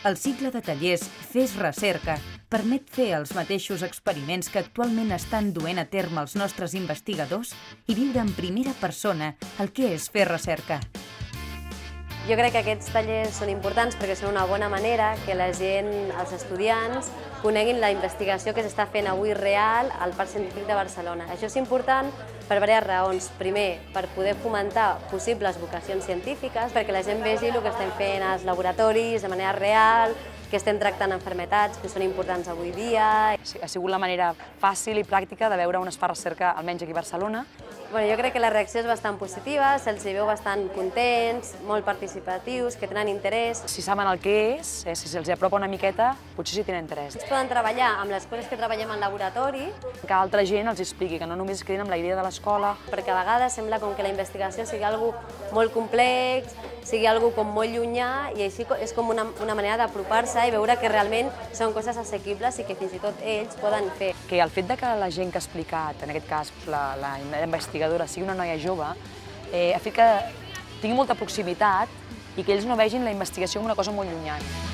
El cicle de tallers Fes Recerca permet fer els mateixos experiments que actualment estan duent a terme els nostres investigadors i viure en primera persona el que és fer recerca. Jo crec que aquests tallers són importants perquè són una bona manera que la gent, els estudiants, coneguin la investigació que s'està fent avui real al Parc Científic de Barcelona. Això és important per diverses raons. Primer, per poder fomentar possibles vocacions científiques, perquè la gent vegi el que estem fent als laboratoris de manera real, que estem tractant malalties que són importants avui dia. Ha sigut la manera fàcil i pràctica de veure on es fa recerca, almenys aquí a Barcelona. Jo crec que la reacció és bastant positiva, se'ls veu bastant contents, molt participatius, que tenen interès. Si saben el que és, si se'ls apropa una miqueta, potser sí tenen interès. Ells poden treballar amb les coses que treballem en laboratori. Que altra gent els expliqui, que no només es quedin amb la idea de l'escola. Perquè a vegades sembla com que la investigació sigui algo molt complex, sigui algo com molt llunyà, i així és com una manera d'apropar-se i veure que realment són coses assequibles i que fins i tot ells poden fer. Que el fet que la gent que ha explicat, en aquest cas la investigadora, sigui una noia jove, ha fet que tingui molta proximitat i que ells no vegin la investigació com una cosa molt llunyana.